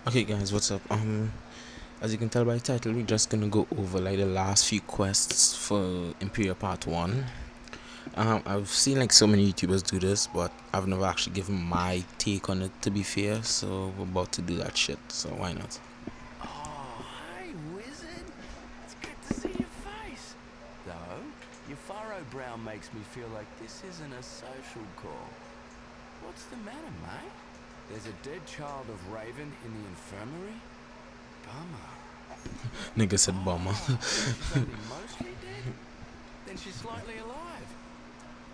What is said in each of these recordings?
Okay guys, what's up? As you can tell by the title, we're just gonna go over like the last few quests for Empyrea Part 1. I've seen like so many YouTubers do this, but I've never actually given my take on it, to be fair, so we're about to do that shit, so why not? Oh, hey, Wizard. It's good to see your face. Though, your furrow brow makes me feel like this isn't a social call. What's the matter, mate? There's a dead child of Raven in the infirmary? Bummer. Nigga said bummer. She's only mostly dead? Then she's slightly alive.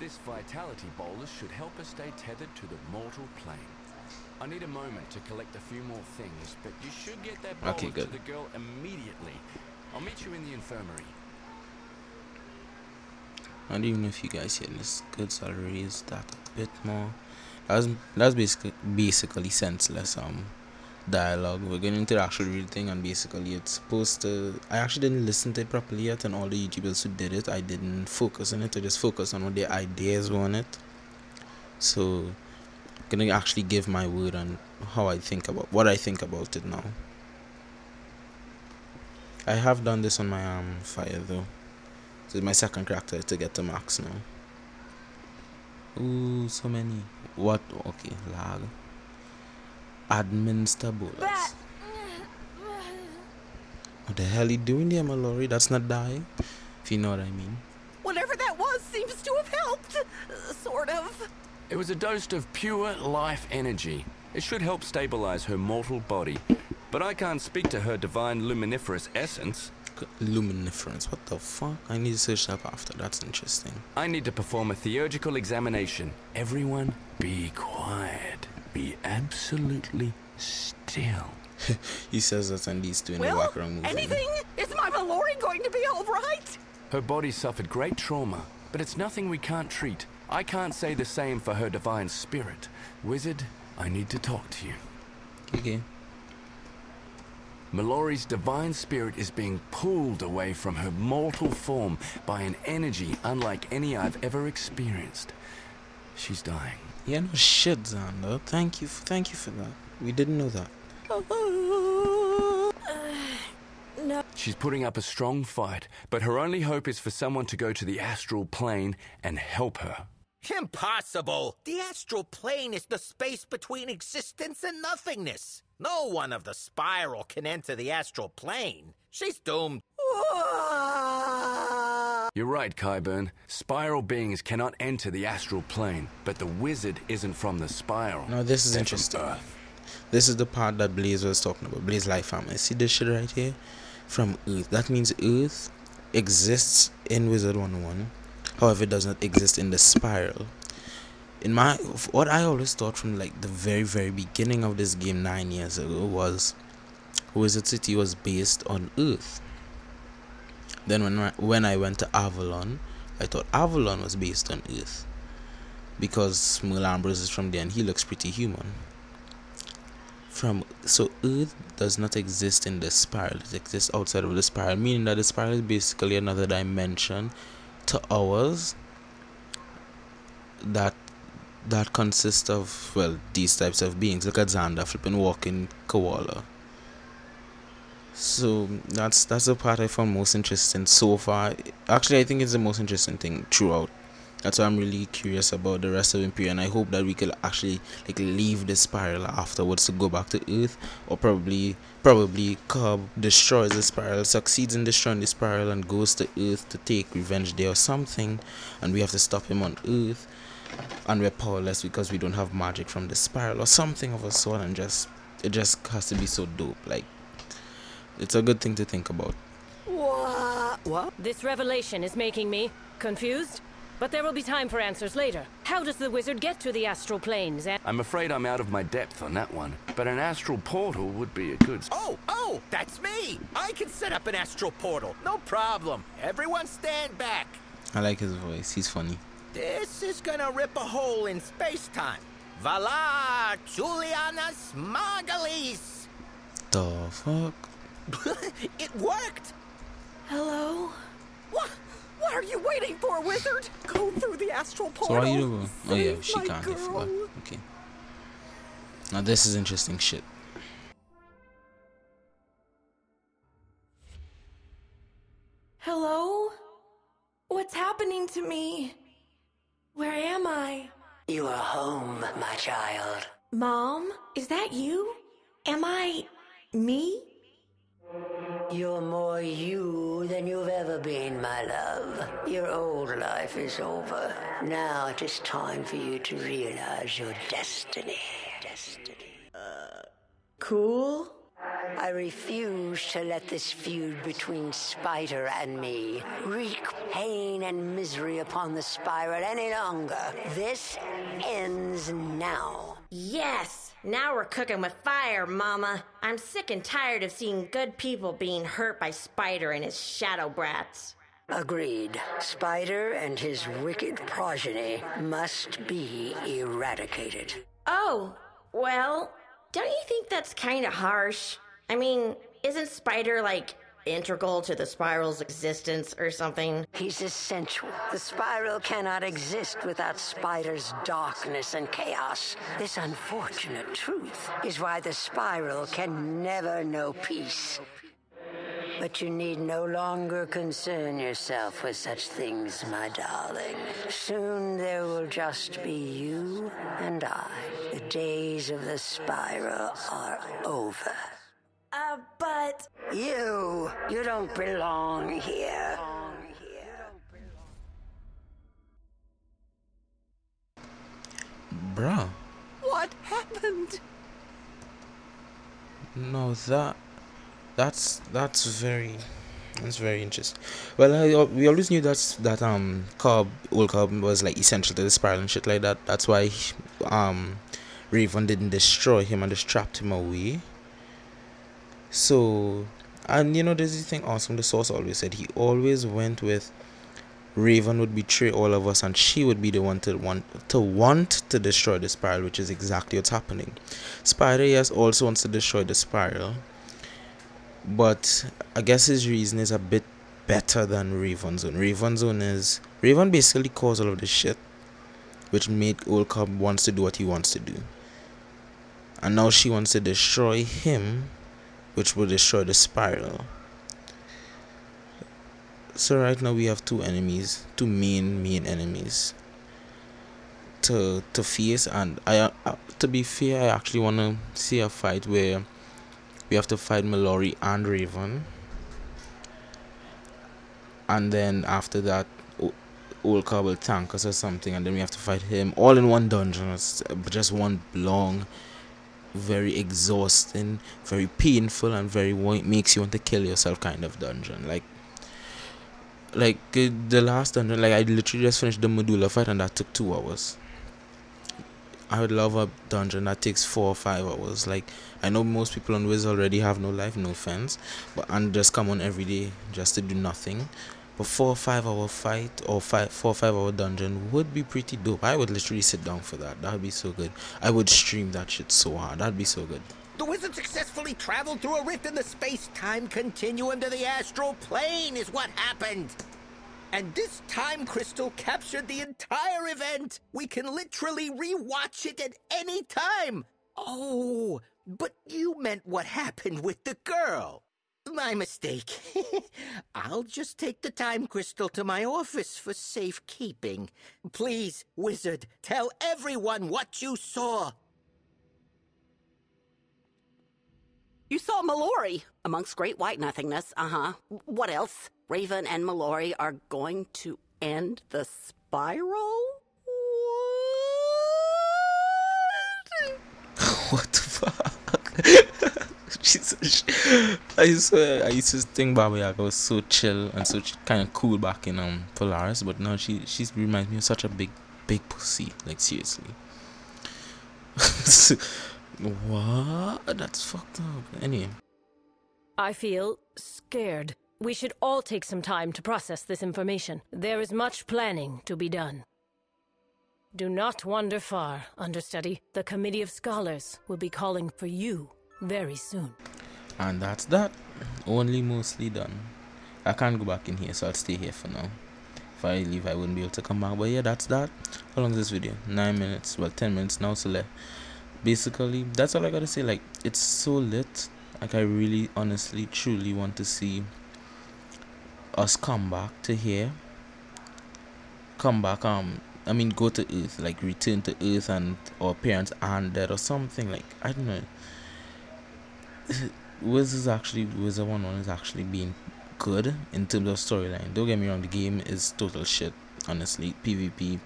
This vitality bolus should help us stay tethered to the mortal plane. I need a moment to collect a few more things, but you should get that bolus Okay, good. to the girl immediately. I'll meet you in the infirmary. I don't even know if you guys hear this. Good salary is that a bit more. That's basically senseless dialogue. We're getting into the actual real thing, and basically it's supposed to. I actually didn't listen to it properly yet, and all the YouTubers who did it, I didn't focus on it. I just focused on what their ideas were on it. So I'm gonna actually give my word on how I think about what I think about it now. I have done this on my fire though. This is my second character to get to max now. Ooh, so many. What? Okay, lag. Administer bullets. What the hell are you doing there, Milori? That's not dying, if you know what I mean. Whatever that was seems to have helped. Sort of. It was a dose of pure life energy. It should help stabilize her mortal body. But I can't speak to her divine luminiferous essence. Luminiference, what the fuck? I need to search that up after. That's interesting. I need to perform a theurgical examination. Everyone, be quiet. Be absolutely still. He says that and these two in the Well, background moving. anything? Is my Milori going to be all right? Her body suffered great trauma, but it's nothing we can't treat. I can't say the same for her divine spirit. Wizard, I need to talk to you. Okay. Milori's divine spirit is being pulled away from her mortal form by an energy unlike any I've ever experienced. She's dying. Yeah, no shit, Xander. Thank you for that. We didn't know that. No. She's putting up a strong fight, but her only hope is for someone to go to the astral plane and help her. Impossible! The astral plane is the space between existence and nothingness. No one of the spiral can enter the astral plane. She's doomed. You're right, Kyburn. Spiral beings cannot enter the astral plane, but the wizard isn't from the spiral. Now this is They're interesting. from Earth. This is the part that Blaze was talking about. Blaze Life Family. See this shit right here? From Earth. That means Earth exists in Wizard101. However, it does not exist in the spiral. In my, what I always thought from like the very beginning of this game 9 years ago was Wizard City was based on Earth. Then when I went to Avalon, I thought Avalon was based on Earth because Merle Ambrose is from there and he looks pretty human. So Earth does not exist in the spiral. It exists outside of the spiral, meaning that the spiral is basically another dimension to ours that consists of, well, these types of beings. Look at Xander flipping walking koala. So that's the part I found most interesting so far. Actually, I think it's the most interesting thing throughout. That's why I'm really curious about the rest of Empyrea, and I hope that we could actually like leave the spiral afterwards to go back to Earth, or probably Cobb destroys the spiral, succeeds in destroying the spiral, and goes to Earth to take revenge there or something, and we have to stop him on Earth, and we're powerless because we don't have magic from the spiral or something of a sort, and it just has to be so dope. Like, it's a good thing to think about. What? This revelation is making me confused, but there will be time for answers later. How does the wizard get to the astral planes? I'm afraid I'm out of my depth on that one, but an astral portal would be a good... Oh, that's me! I can set up an astral portal, no problem. Everyone stand back. I like his voice. He's funny. This is gonna rip a hole in space-time. Vala Julianus Margalis! The fuck? It worked! Hello? What are you waiting for, wizard? Go through the astral portal. So why you doing? Oh yeah, Save she my can't. I forgot. girl. Okay. Now this is interesting shit. happened to me? Where am I? You are home, my child. Mom, is that you? Am I me? You're more you than you've ever been, my love. Your old life is over. Now it is time for you to realize your destiny. Cool. I refuse to let this feud between Spider and me wreak pain and misery upon the Spiral any longer. This ends now. Yes! Now we're cooking with fire, Mama. I'm sick and tired of seeing good people being hurt by Spider and his shadow brats. Agreed. Spider and his wicked progeny must be eradicated. Oh, well, don't you think that's kind of harsh? I mean, isn't Spider, like, integral to the Spiral's existence or something? He's essential. The Spiral cannot exist without Spider's darkness and chaos. This unfortunate truth is why the Spiral can never know peace. But you need no longer concern yourself with such things, my darling. Soon there will just be you and I. The days of the Spiral are over. But... You don't belong here. Bruh. What happened? No, that's very interesting. Well, we always knew that old Cobb was like essential to the Spiral and shit like that. That's why Raven didn't destroy him and just trapped him away. So, and you know, there's this thing awesome. The source always said he always went with Raven would betray all of us and she would be the one to want to destroy the Spiral, which is exactly what's happening. Spider, yes, also wants to destroy the Spiral, but I guess his reason is a bit better than Raven's own. Raven basically caused all of this shit, which made old Cobb wants to do what he wants to do, and now she wants to destroy him, which will destroy the Spiral. So right now we have two main enemies to face, and I to be fair, I actually want to see a fight where we have to fight Milori and Raven, and then after that old Cobb will tank us or something, and then we have to fight him all in one dungeon. It's just one long, very exhausting, very painful, and very makes you want to kill yourself kind of dungeon. Like the last dungeon, like I literally just finished the Medulla fight and that took 2 hours. I would love a dungeon that takes 4 or 5 hours. Like, I know most people on Wiz already have no life, no offense, and just come on every day just to do nothing. But 4 or 5 hour fight or 4 or 5 hour dungeon would be pretty dope. I would literally sit down for that. That would be so good. I would stream that shit so hard. That'd be so good. The wizard successfully traveled through a rift in the space-time continuum to the astral plane is what happened. And this time crystal captured the entire event. We can literally rewatch it at any time. Oh, but you meant what happened with the girl. My mistake. I'll just take the time crystal to my office for safekeeping. Please, wizard, tell everyone what you saw. You saw Milori amongst great white nothingness. What else? Raven and Milori are going to end the Spiral? What the fuck? Jesus. I swear, I used to think Baba Yaga was so chill and so kind of cool back in Polaris, but now she reminds me of such a big pussy. Like, seriously. What? That's fucked up. Anyway. I feel scared. We should all take some time to process this information. There is much planning to be done. Do not wander far, understudy. The Committee of Scholars will be calling for you very soon. And that's that. Only mostly done. I can't go back in here, so I'll stay here for now. If I leave, I wouldn't be able to come back. But yeah, that's that. How long is this video? 9 minutes. Well, 10 minutes now, so basically, that's all I gotta say. Like, it's so lit. Like, I really, honestly, truly want to see us come back to here come back, I mean go to Earth, like return to Earth, and our parents aren't dead or something. Like, I don't know. Wizard101 is actually being good in terms of storyline. Don't get me wrong, the game is total shit, honestly. PvP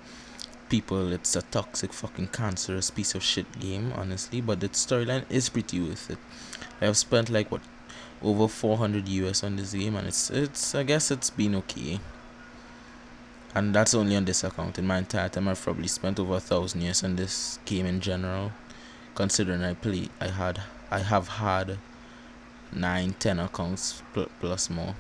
people, it's a toxic fucking cancerous piece of shit game, honestly, but the storyline is pretty worth it. I've spent like what, over 400 US on this game, and it's I guess it's been okay. And that's only on this account. In my entire time, I've probably spent over 1,000 US on this game in general, considering I have had 9-10 accounts plus more.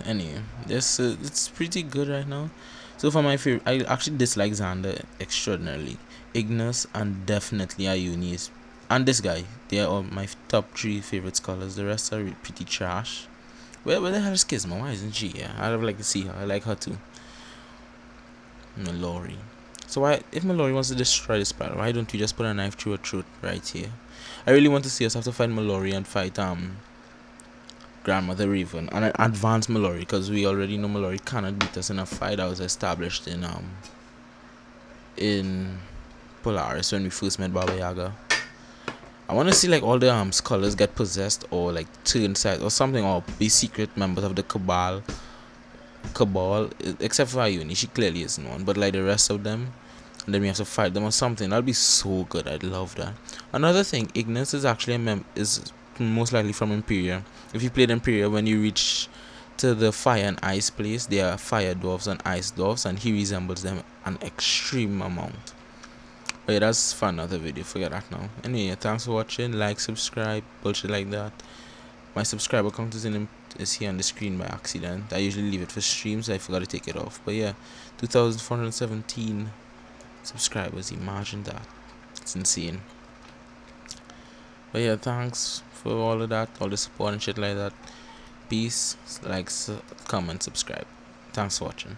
Anyway, this it's pretty good right now. So for my favorite, I actually dislike Xander extraordinarily. Ignis and definitely Iunis, and this guy, they are all my top 3 favorite scholars. The rest are pretty trash. Where the hell is Kisma? Why isn't she here? I'd like to see her. I like her too. Milori. So why, if Milori wants to destroy the spiral, why don't you just put a knife through her throat right here? I really want to see us have to fight Milori and fight Grandmother Raven and advance Milori, because we already know Milori cannot beat us in a fight that was established in Polaris when we first met Baba Yaga. I want to see like all the scholars get possessed or like turn sides or something, or be secret members of the cabal, except for Iuni. She clearly isn't one, but like the rest of them, and then we have to fight them or something. That'll be so good. I'd love that. Another thing, Ignis is actually is most likely from Empyrea. If you played Empyrea, when you reach to the fire and ice place, there are fire dwarves and ice dwarves, and he resembles them an extreme amount. But yeah, that's for another video. Forget that now. Anyway, thanks for watching. Like, subscribe, bullshit like that. My subscriber count is here on the screen by accident. I usually leave it for streams. I forgot to take it off. But yeah, 2,417 subscribers. Imagine that. It's insane. But yeah, thanks for all of that, all the support and shit like that. Peace, like, comment, subscribe. Thanks for watching.